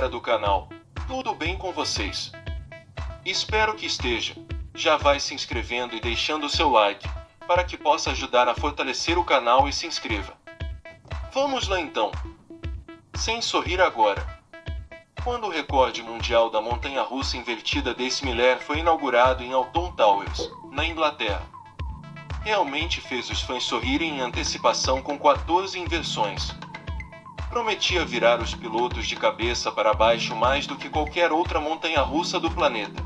galera do canal, tudo bem com vocês? Espero que esteja. Já vai se inscrevendo e deixando o seu like, para que possa ajudar a fortalecer o canal e se inscreva. Vamos lá então. Sem sorrir agora. Quando o recorde mundial da montanha-russa invertida desse Miller foi inaugurado em Alton Towers, na Inglaterra, realmente fez os fãs sorrirem em antecipação com 14 inversões. Prometia virar os pilotos de cabeça para baixo mais do que qualquer outra montanha-russa do planeta.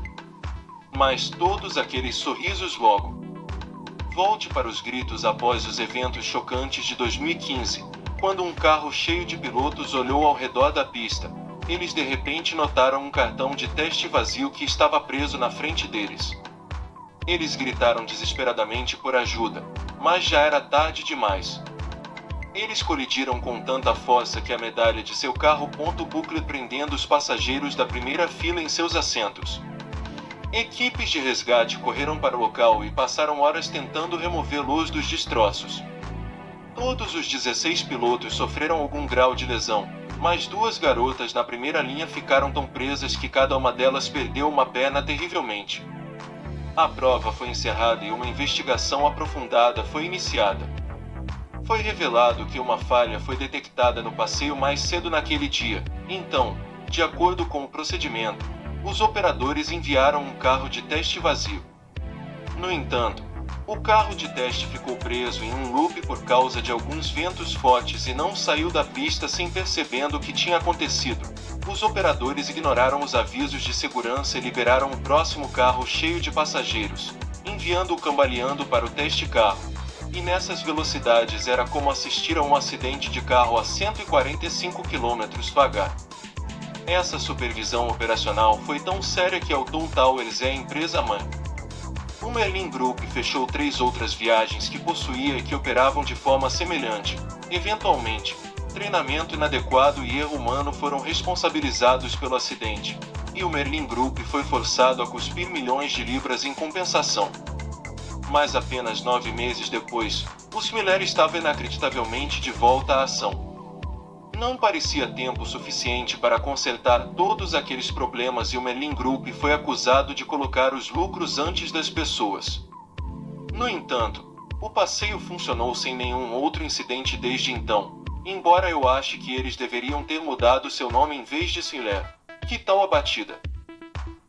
Mas todos aqueles sorrisos logo. Volte para os gritos após os eventos chocantes de 2015, quando um carro cheio de pilotos olhou ao redor da pista. Eles de repente notaram um cartão de teste vazio que estava preso na frente deles. Eles gritaram desesperadamente por ajuda, mas já era tarde demais. Eles colidiram com tanta força que a medalha de seu carro pontou o bucle prendendo os passageiros da primeira fila em seus assentos. Equipes de resgate correram para o local e passaram horas tentando removê-los dos destroços. Todos os 16 pilotos sofreram algum grau de lesão, mas 2 garotas na primeira linha ficaram tão presas que cada uma delas perdeu uma perna terrivelmente. A prova foi encerrada e uma investigação aprofundada foi iniciada. Foi revelado que uma falha foi detectada no passeio mais cedo naquele dia. Então, de acordo com o procedimento, os operadores enviaram um carro de teste vazio. No entanto, o carro de teste ficou preso em um loop por causa de alguns ventos fortes e não saiu da pista sem percebendo o que tinha acontecido. Os operadores ignoraram os avisos de segurança e liberaram o próximo carro cheio de passageiros, enviando-o cambaleando para o teste carro. E nessas velocidades era como assistir a um acidente de carro a 145 km/h. Essa supervisão operacional foi tão séria que a Alton Towers é a empresa-mãe. O Merlin Group fechou 3 outras viagens que possuía e que operavam de forma semelhante. Eventualmente, treinamento inadequado e erro humano foram responsabilizados pelo acidente, e o Merlin Group foi forçado a cuspir milhões de libras em compensação. Mas apenas 9 meses depois, o Miller estava inacreditavelmente de volta à ação. Não parecia tempo suficiente para consertar todos aqueles problemas e o Merlin Group foi acusado de colocar os lucros antes das pessoas. No entanto, o passeio funcionou sem nenhum outro incidente desde então, embora eu ache que eles deveriam ter mudado seu nome em vez de Miller. Que tal a batida?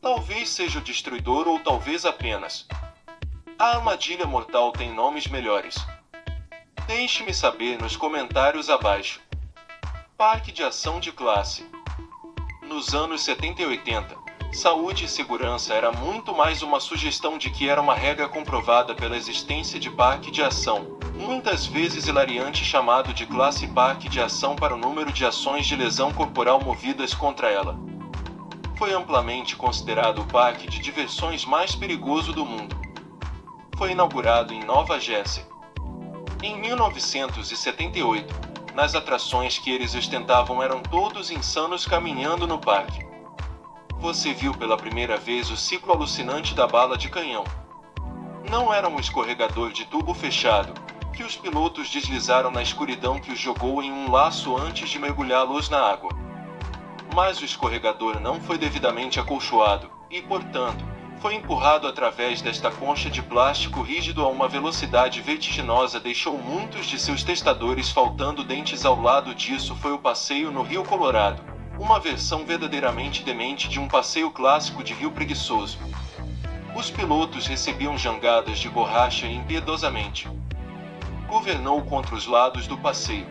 Talvez seja o Destruidor ou talvez apenas. A Armadilha Mortal tem nomes melhores. Deixe-me saber nos comentários abaixo. Parque de ação de classe. Nos anos 70 e 80, saúde e segurança era muito mais uma sugestão de que era uma regra comprovada pela existência de parque de ação, muitas vezes hilariante chamado de classe parque de ação para o número de ações de lesão corporal movidas contra ela. Foi amplamente considerado o parque de diversões mais perigoso do mundo. Foi inaugurado em Nova Jersey. Em 1978, nas atrações que eles ostentavam eram todos insanos caminhando no parque. Você viu pela primeira vez o ciclo alucinante da bala de canhão. Não era um escorregador de tubo fechado, que os pilotos deslizaram na escuridão que os jogou em um laço antes de mergulhá-los na água. Mas o escorregador não foi devidamente acolchoado, e portanto, foi empurrado através desta concha de plástico rígido a uma velocidade vertiginosa deixou muitos de seus testadores faltando dentes ao lado disso foi o passeio no Rio Colorado, uma versão verdadeiramente demente de um passeio clássico de rio preguiçoso. Os pilotos recebiam jangadas de borracha impiedosamente. Governou contra os lados do passeio,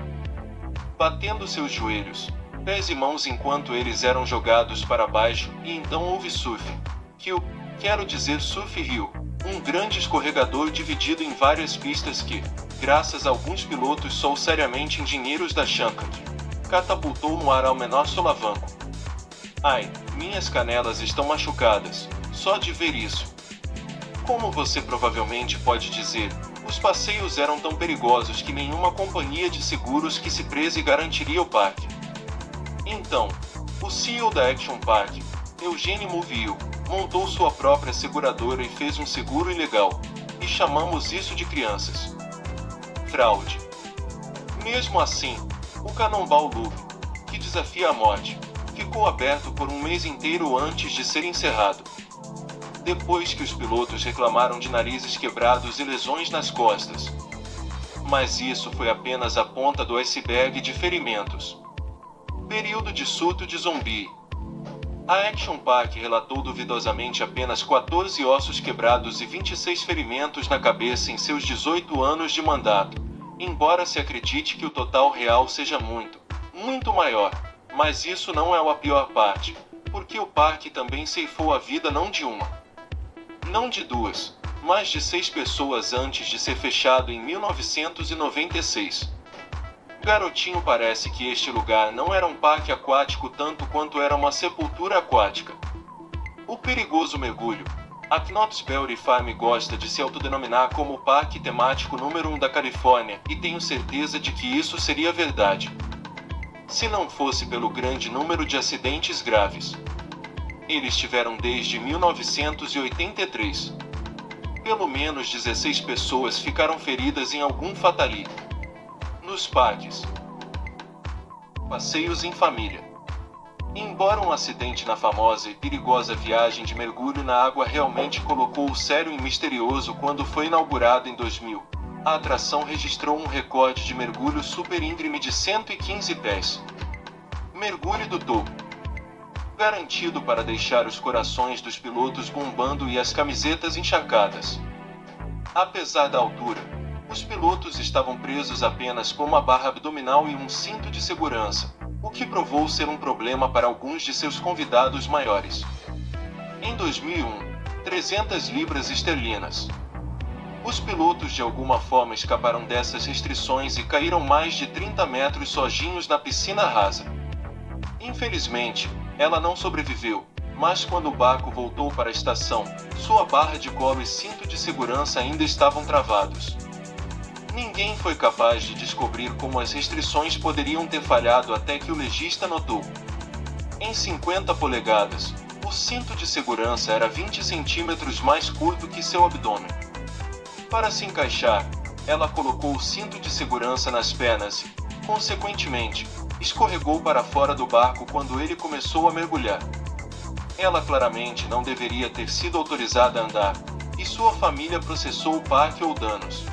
batendo seus joelhos, pés e mãos enquanto eles eram jogados para baixo, e então houve surf, quero dizer Surf Hill, um grande escorregador dividido em várias pistas que, graças a alguns pilotos sou seriamente engenheiros da Shankat, catapultou no ar ao menor solavanco. Ai, minhas canelas estão machucadas, só de ver isso. Como você provavelmente pode dizer, os passeios eram tão perigosos que nenhuma companhia de seguros que se preze garantiria o parque. Então, o CEO da Action Park, Eugene Moville, montou sua própria seguradora e fez um seguro ilegal, e chamamos isso de crianças. Fraude. Mesmo assim, o Cannonball Louvre, que desafia a morte, ficou aberto por um mês inteiro antes de ser encerrado. Depois que os pilotos reclamaram de narizes quebrados e lesões nas costas. Mas isso foi apenas a ponta do iceberg de ferimentos. Período de surto de zumbi. A Action Park relatou duvidosamente apenas 14 ossos quebrados e 26 ferimentos na cabeça em seus 18 anos de mandato, embora se acredite que o total real seja muito, muito maior. Mas isso não é a pior parte, porque o parque também ceifou a vida não de uma, não de duas, mas de 6 pessoas antes de ser fechado em 1996. Garotinho, parece que este lugar não era um parque aquático tanto quanto era uma sepultura aquática. O perigoso mergulho. A Knott's Berry Farm gosta de se autodenominar como o parque temático número 1 da Califórnia, e tenho certeza de que isso seria verdade, se não fosse pelo grande número de acidentes graves. Eles tiveram desde 1983. Pelo menos 16 pessoas ficaram feridas em algum fatality. Nos parques. Passeios em família. Embora um acidente na famosa e perigosa viagem de mergulho na água realmente colocou o sério e misterioso quando foi inaugurada em 2000, a atração registrou um recorde de mergulho super íngreme de 115 pés. Mergulho do topo. Garantido para deixar os corações dos pilotos bombando e as camisetas encharcadas. Apesar da altura, os pilotos estavam presos apenas com uma barra abdominal e um cinto de segurança, o que provou ser um problema para alguns de seus convidados maiores. Em 2001, 300 libras esterlinas. Os pilotos de alguma forma escaparam dessas restrições e caíram mais de 30 metros sozinhos na piscina rasa. Infelizmente, ela não sobreviveu, mas quando o barco voltou para a estação, sua barra de colo e cinto de segurança ainda estavam travados. Ninguém foi capaz de descobrir como as restrições poderiam ter falhado até que o legista notou. Em 50 polegadas, o cinto de segurança era 20 centímetros mais curto que seu abdômen. Para se encaixar, ela colocou o cinto de segurança nas pernas e, consequentemente, escorregou para fora do barco quando ele começou a mergulhar. Ela claramente não deveria ter sido autorizada a andar, e sua família processou o parque ou danos.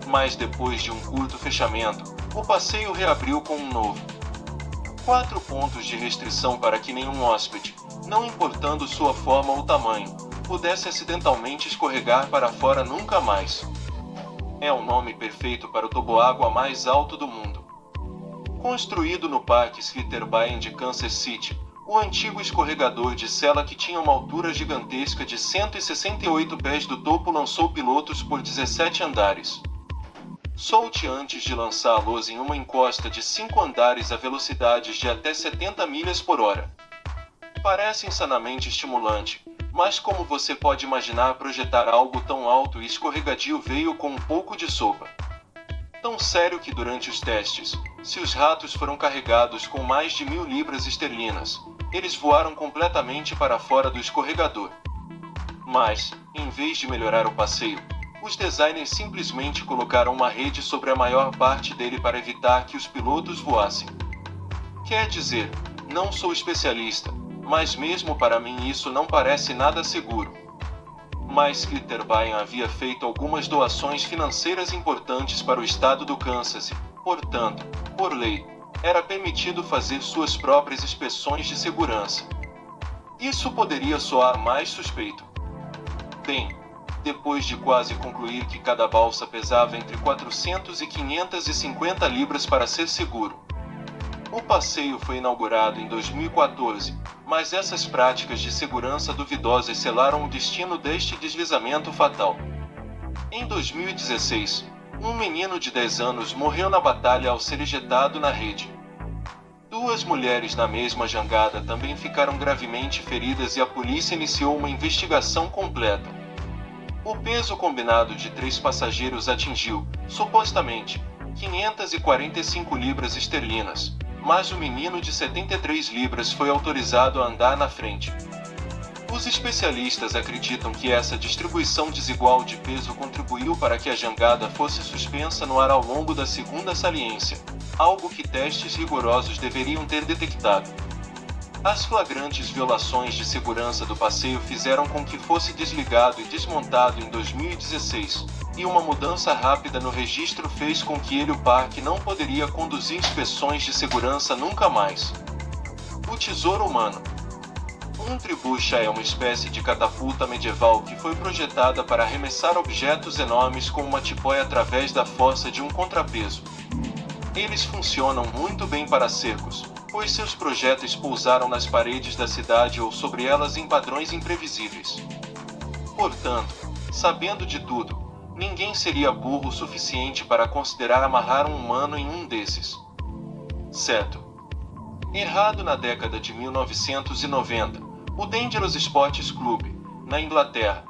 Mas depois de um curto fechamento, o passeio reabriu com um novo. 4 pontos de restrição para que nenhum hóspede, não importando sua forma ou tamanho, pudesse acidentalmente escorregar para fora nunca mais. É o nome perfeito para o toboágua mais alto do mundo. Construído no Parque Slitterby de Kansas City, o antigo escorregador de sela que tinha uma altura gigantesca de 168 pés do topo lançou pilotos por 17 andares. Solte antes de lançá-los em uma encosta de 5 andares a velocidades de até 70 milhas por hora. Parece insanamente estimulante, mas como você pode imaginar projetar algo tão alto e escorregadio veio com um pouco de sopa. Tão sério que durante os testes, se os ratos foram carregados com mais de 1.000 libras esterlinas, eles voaram completamente para fora do escorregador. Mas, em vez de melhorar o passeio, os designers simplesmente colocaram uma rede sobre a maior parte dele para evitar que os pilotos voassem. Quer dizer, não sou especialista, mas mesmo para mim isso não parece nada seguro. Mas Slitterby havia feito algumas doações financeiras importantes para o estado do Kansas e, portanto, por lei, era permitido fazer suas próprias inspeções de segurança. Isso poderia soar mais suspeito. Bem, depois de quase concluir que cada balsa pesava entre 400 e 550 libras para ser seguro, o passeio foi inaugurado em 2014, mas essas práticas de segurança duvidosas selaram o destino deste deslizamento fatal. Em 2016, um menino de 10 anos morreu na batalha ao ser ejetado na rede. 2 mulheres na mesma jangada também ficaram gravemente feridas e a polícia iniciou uma investigação completa. O peso combinado de 3 passageiros atingiu, supostamente, 545 libras esterlinas, mas o menino de 73 libras foi autorizado a andar na frente. Os especialistas acreditam que essa distribuição desigual de peso contribuiu para que a jangada fosse suspensa no ar ao longo da segunda saliência, algo que testes rigorosos deveriam ter detectado. As flagrantes violações de segurança do passeio fizeram com que fosse desligado e desmontado em 2016, e uma mudança rápida no registro fez com que o parque não poderia conduzir inspeções de segurança nunca mais. O Tesouro Humano. Um tribucha é uma espécie de catapulta medieval que foi projetada para arremessar objetos enormes com uma tipóia através da força de um contrapeso. Eles funcionam muito bem para cercos, pois seus projéteis pousaram nas paredes da cidade ou sobre elas em padrões imprevisíveis. Portanto, sabendo de tudo, ninguém seria burro o suficiente para considerar amarrar um humano em um desses. Certo. Errado. Na década de 1990, o Dangerous Sports Club, na Inglaterra,